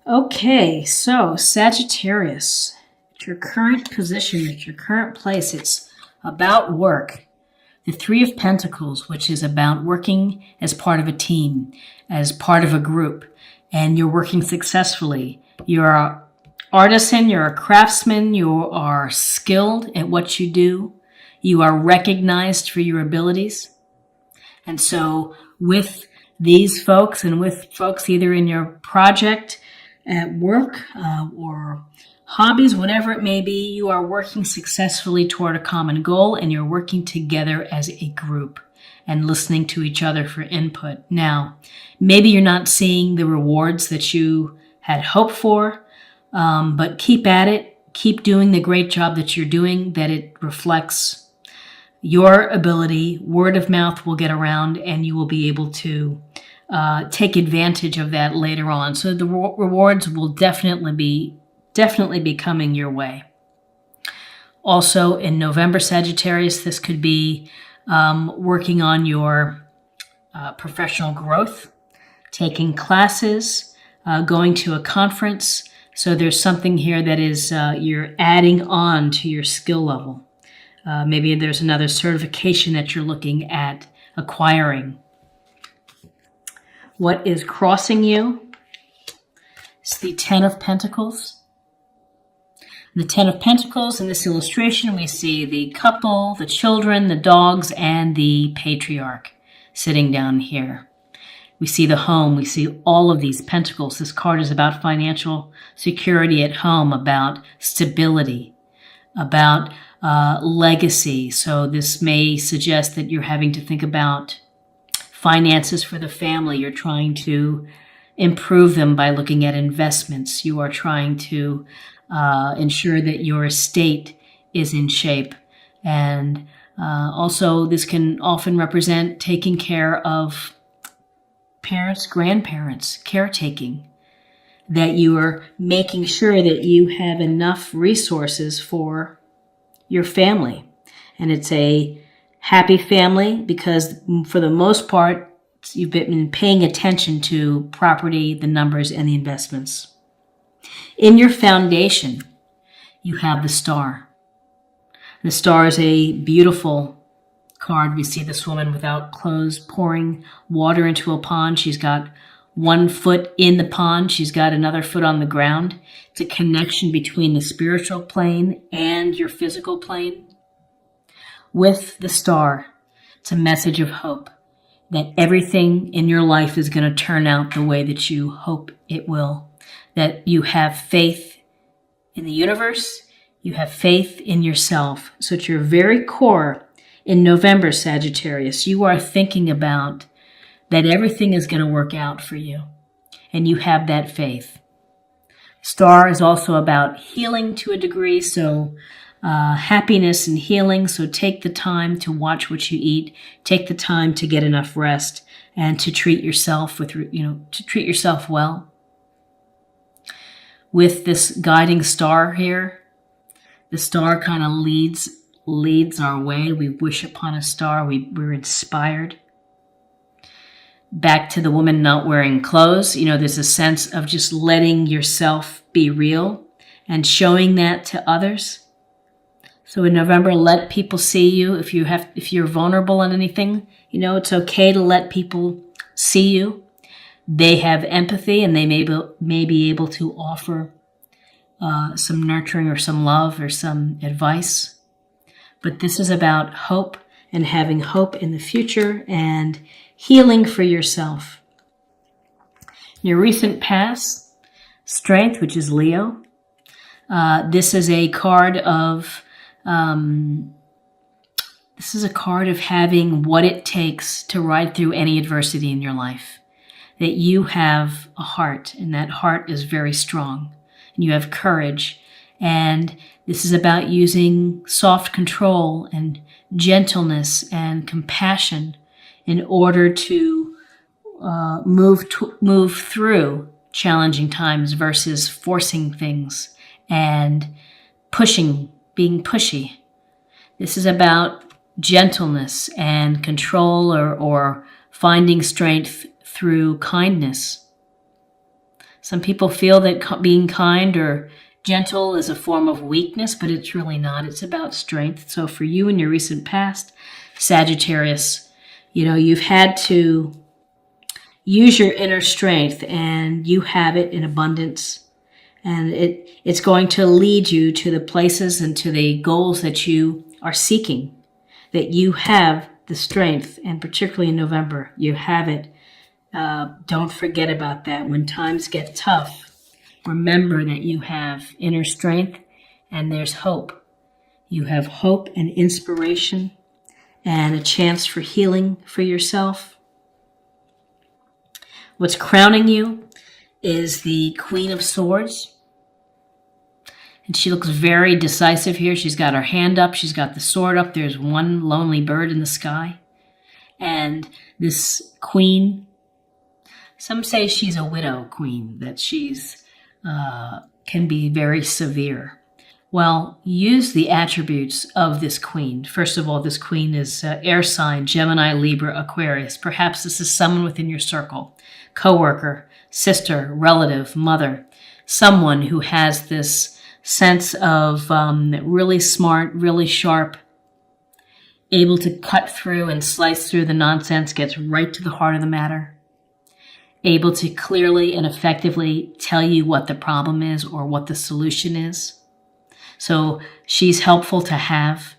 Okay, so Sagittarius, at your current position, at your current place, it's about work. The Three of Pentacles, which is about working as part of a team, as part of a group, and you're working successfully. You're an artisan, you're a craftsman, you are skilled at what you do, you are recognized for your abilities. And so with these folks and with folks either in your project, at work, or hobbies, whatever it may be, you are working successfully toward a common goal and you're working together as a group and listening to each other for input. Now, maybe you're not seeing the rewards that you had hoped for, but keep at it. Keep doing the great job that you're doing, that it reflects your ability. Word of mouth will get around and you will be able to take advantage of that later on. So the rewards will definitely be coming your way. Also in November, Sagittarius, this could be working on your professional growth, taking classes, going to a conference. So there's something here that is you're adding on to your skill level. Maybe there's another certification that you're looking at acquiring. What is crossing you? It's the Ten of Pentacles. The Ten of Pentacles, in this illustration, we see the couple, the children, the dogs, and the patriarch sitting down here. We see the home. We see all of these pentacles. This card is about financial security at home, about stability, about legacy. So this may suggest that you're having to think about finances for the family. You're trying to improve them by looking at investments. You are trying to ensure that your estate is in shape. And also this can often represent taking care of parents, grandparents, caretaking, that you are making sure that you have enough resources for your family. And it's a happy family because for the most part, you've been paying attention to property, the numbers, and the investments. In your foundation, you have the Star. The Star is a beautiful card. We see this woman without clothes pouring water into a pond. She's got one foot in the pond. She's got another foot on the ground. It's a connection between the spiritual plane and your physical plane. With the Star, it's a message of hope that everything in your life is going to turn out the way that you hope it will. That you have faith in the universe, you have faith in yourself. So at your very core, in November, Sagittarius, you are thinking about that everything is going to work out for you. And you have that faith. Star is also about healing to a degree, so happiness and healing. So take the time to watch what you eat. Take the time to get enough rest and to treat yourself to treat yourself well. With this guiding star here, the star kind of leads our way. We wish upon a star. We're inspired. Back to the woman not wearing clothes. There's a sense of just letting yourself be real and showing that to others. So in November, let people see you. If you're vulnerable in anything, it's okay to let people see you. They have empathy and they may be able to offer some nurturing or some love or some advice. But this is about hope and having hope in the future and healing for yourself. Your recent past, Strength, which is Leo. This is a card of having what it takes to ride through any adversity in your life. That you have a heart, and that heart is very strong. And you have courage. And this is about using soft control and gentleness and compassion in order to move through challenging times versus forcing things and being pushy. This is about gentleness and control or finding strength through kindness. Some people feel that being kind or gentle is a form of weakness, but it's really not. It's about strength. So for you in your recent past, Sagittarius, you've had to use your inner strength, and you have it in abundance. And it's going to lead you to the places and to the goals that you are seeking, that you have the strength, and particularly in November, you have it. Don't forget about that. When times get tough, remember that you have inner strength and there's hope. You have hope and inspiration and a chance for healing for yourself. What's crowning you is the Queen of Swords. And she looks very decisive here. She's got her hand up. She's got the sword up. There's one lonely bird in the sky. And this queen, some say she's a widow queen, that she's can be very severe. Well, use the attributes of this queen. First of all, this queen is air sign, Gemini, Libra, Aquarius. Perhaps this is someone within your circle, coworker, sister, relative, mother, someone who has this sense of really smart, really sharp, able to cut through and slice through the nonsense, gets right to the heart of the matter, able to clearly and effectively tell you what the problem is or what the solution is. So she's helpful to have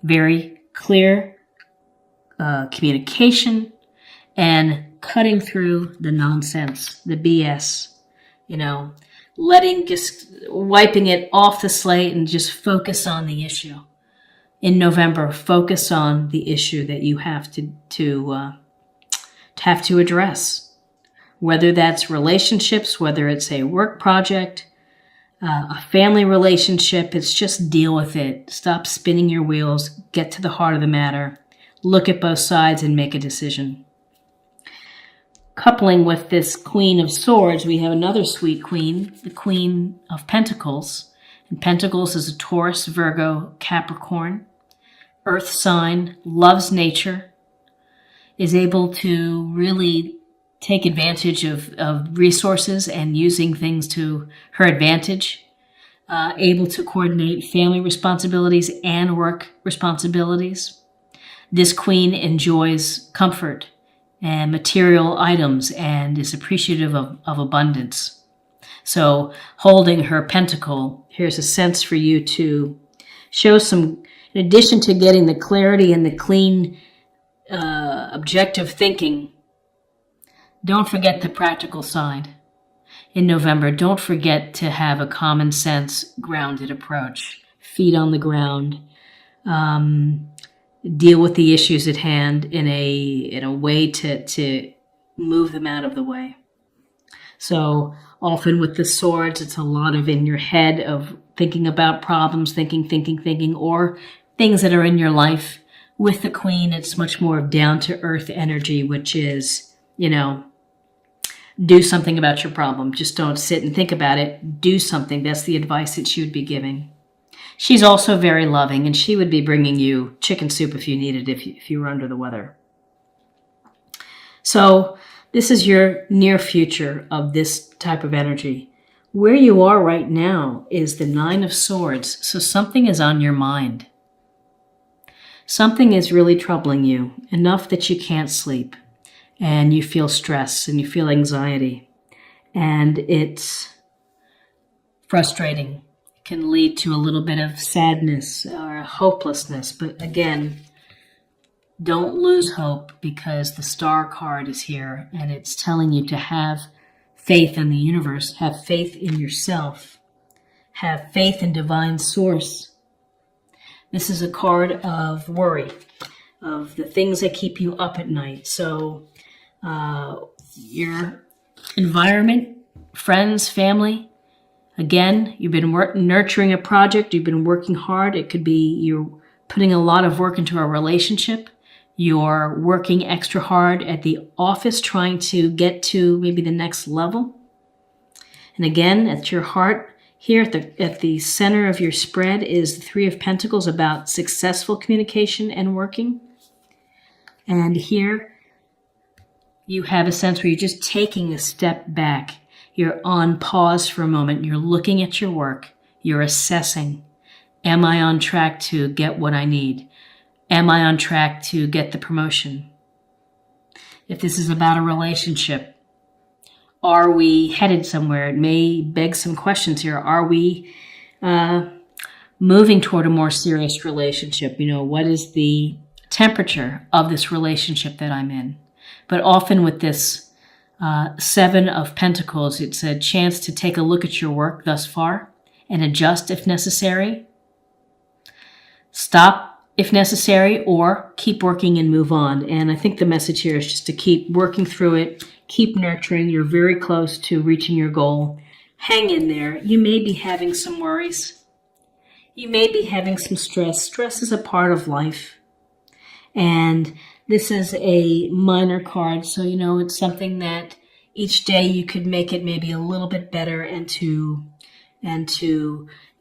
very clear communication and cutting through the nonsense, the BS, wiping it off the slate and just focus on the issue. In November, focus on the issue that you have to address. Whether that's relationships, whether it's a work project, a family relationship, it's just deal with it. Stop spinning your wheels, get to the heart of the matter, look at both sides and make a decision. Coupling with this Queen of Swords, we have another sweet queen, the Queen of Pentacles. And Pentacles is a Taurus, Virgo, Capricorn, earth sign, loves nature, is able to really take advantage of resources and using things to her advantage, able to coordinate family responsibilities and work responsibilities. This queen enjoys comfort and material items and is appreciative of abundance. So holding her pentacle, here's a sense for you to show some, in addition to getting the clarity and the clean, objective thinking, don't forget the practical side. In November, don't forget to have a common sense, grounded approach. Feet on the ground. Deal with the issues at hand in a way to move them out of the way. So often with the swords, it's a lot of in your head of thinking about problems, thinking, or things that are in your life. With the queen, it's much more of down-to-earth energy, which is, do something about your problem. Just don't sit and think about it. Do something. That's the advice that she would be giving. She's also very loving, and she would be bringing you chicken soup if you needed, if you were under the weather. So this is your near future of this type of energy. Where you are right now is the Nine of Swords, so something is on your mind. Something is really troubling you, enough that you can't sleep, and you feel stress, and you feel anxiety, and it's frustrating. It can lead to a little bit of sadness or hopelessness, but again, don't lose hope, because the Star card is here, and it's telling you to have faith in the universe, have faith in yourself, have faith in divine source. This is a card of worry, of the things that keep you up at night. So your environment, friends, family, again, you've been nurturing a project, you've been working hard. It could be you're putting a lot of work into a relationship. You're working extra hard at the office, trying to get to maybe the next level. And again, at your heart, here at the center of your spread is the Three of Pentacles, about successful communication and working. And here you have a sense where you're just taking a step back. You're on pause for a moment. You're looking at your work. You're assessing. Am I on track to get what I need? Am I on track to get the promotion? If this is about a relationship, are we headed somewhere? It may beg some questions here. Are we moving toward a more serious relationship? What is the temperature of this relationship that I'm in? But often with this Seven of Pentacles, it's a chance to take a look at your work thus far and adjust if necessary. Stop if necessary, or keep working and move on. And I think the message here is just to keep working through it, keep nurturing. You're very close to reaching your goal. Hang in there. You may be having some worries. You may be having some stress. Stress is a part of life. And this is a minor card, so it's something that each day you could make it maybe a little bit better, and to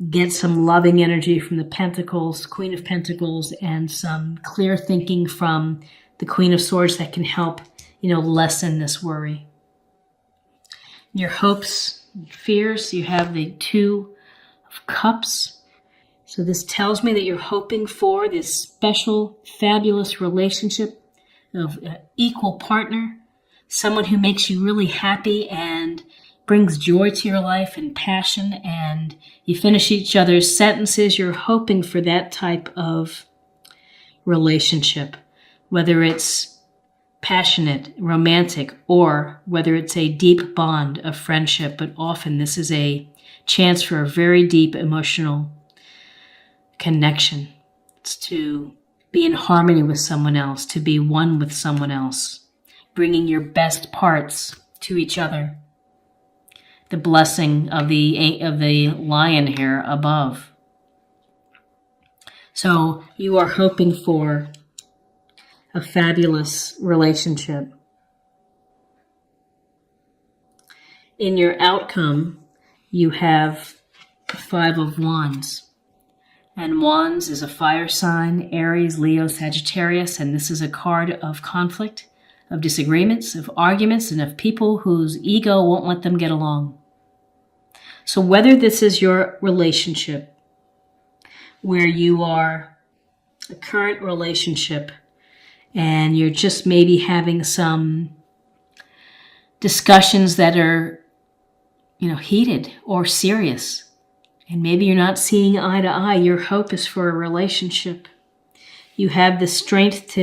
get some loving energy from the Pentacles, Queen of Pentacles, and some clear thinking from the Queen of Swords that can help, lessen this worry. Your hopes, fears, you have the Two of Cups. So this tells me that you're hoping for this special, fabulous relationship of an equal partner, someone who makes you really happy and brings joy to your life and passion, and you finish each other's sentences. You're hoping for that type of relationship, whether it's passionate, romantic, or whether it's a deep bond of friendship. But often this is a chance for a very deep emotional connection. It's to be in harmony with someone else, to be one with someone else, bringing your best parts to each other. The blessing of the lion here above. So you are hoping for a fabulous relationship. In your outcome, you have the Five of Wands. And Wands is a fire sign, Aries, Leo, Sagittarius, and this is a card of conflict, of disagreements, of arguments, and of people whose ego won't let them get along. So whether this is your relationship, where you are a current relationship and you're just maybe having some discussions that are, heated or serious, and maybe you're not seeing eye to eye, your hope is for a relationship. You have the strength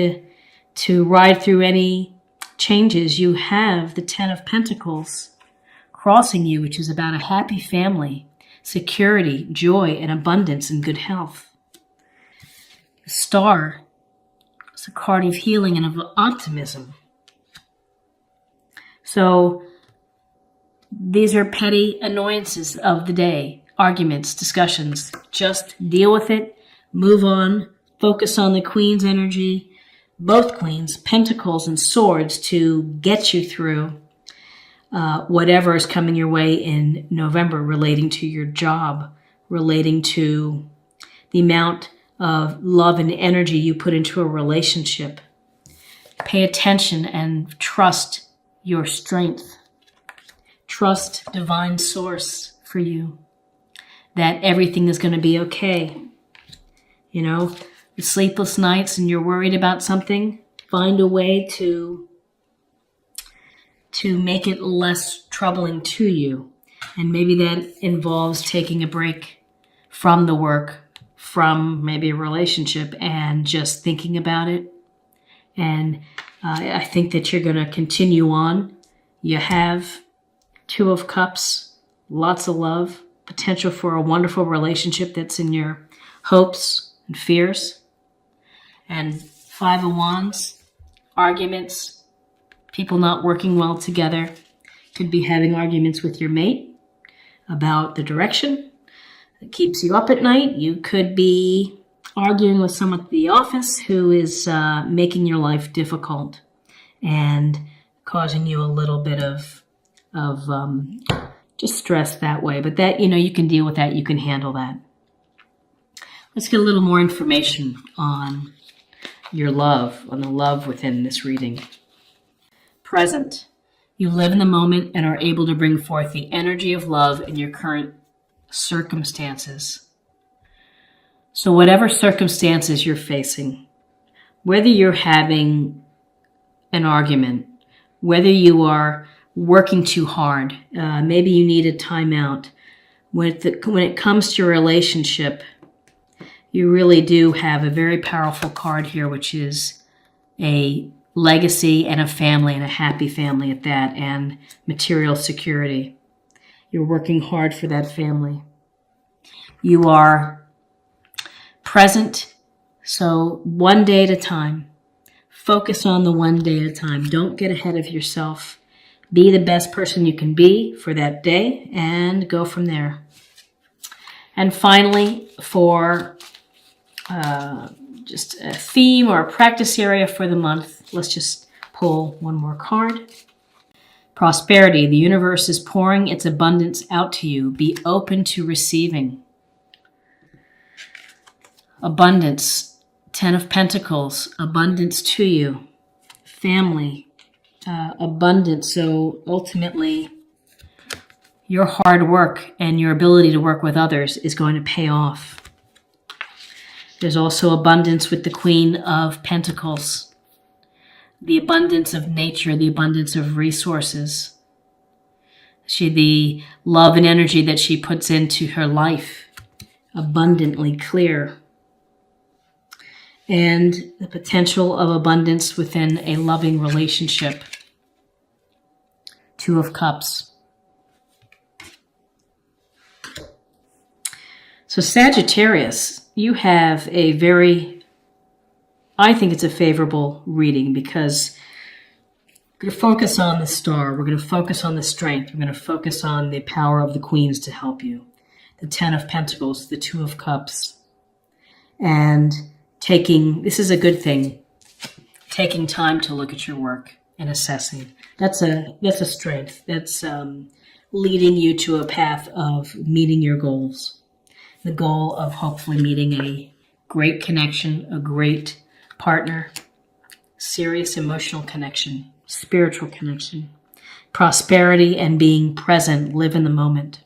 to ride through any changes. You have the Ten of Pentacles crossing you, which is about a happy family, security, joy, and abundance and good health. The Star is a card of healing and of optimism. So these are petty annoyances of the day, arguments, discussions. Just deal with it, move on, focus on the Queen's energy, both Queens, Pentacles and Swords, to get you through whatever is coming your way in November, relating to your job, relating to the amount of love and energy you put into a relationship. Pay attention and trust your strength. Trust divine source for you, that everything is going to be okay. The sleepless nights and you're worried about something, find a way to make it less troubling to you. And maybe that involves taking a break from the work, from maybe a relationship, and just thinking about it. And I think that you're going to continue on. You have Two of Cups, lots of love, potential for a wonderful relationship that's in your hopes and fears. And Five of Wands, arguments, people not working well together. Could be having arguments with your mate about the direction that keeps you up at night. You could be arguing with someone at the office who is making your life difficult and causing you a little bit of just stress that way. But that, you can deal with that. You can handle that. Let's get a little more information on your love, on the love within this reading. Present. You live in the moment and are able to bring forth the energy of love in your current circumstances. So whatever circumstances you're facing, whether you're having an argument, whether you are working too hard, maybe you need a timeout. When it comes to your relationship, you really do have a very powerful card here, which is a legacy and a family, and a happy family at that, and material security. You're working hard for that family. You are present, so one day at a time. Focus on the one day at a time. Don't get ahead of yourself. Be the best person you can be for that day and go from there. And finally, for just a theme or a practice area for the month, let's just pull one more card. Prosperity. The universe is pouring its abundance out to you. Be open to receiving. Abundance. 10 of Pentacles. Abundance to you. Family. Abundance. So ultimately, your hard work and your ability to work with others is going to pay off. There's also abundance with the Queen of Pentacles. The abundance of nature, the abundance of resources. The love and energy that she puts into her life, abundantly clear. And the potential of abundance within a loving relationship. 2 of Cups. So Sagittarius, you have a I think it's a favorable reading, because we're going to focus on the star. We're going to focus on the strength. We're going to focus on the power of the queens to help you. The 10 of Pentacles, the 2 of Cups. And this is a good thing, taking time to look at your work and assessing. That's a strength. That's leading you to a path of meeting your goals. The goal of hopefully meeting a great connection, a great partner, serious emotional connection, spiritual connection, prosperity, and being present, live in the moment.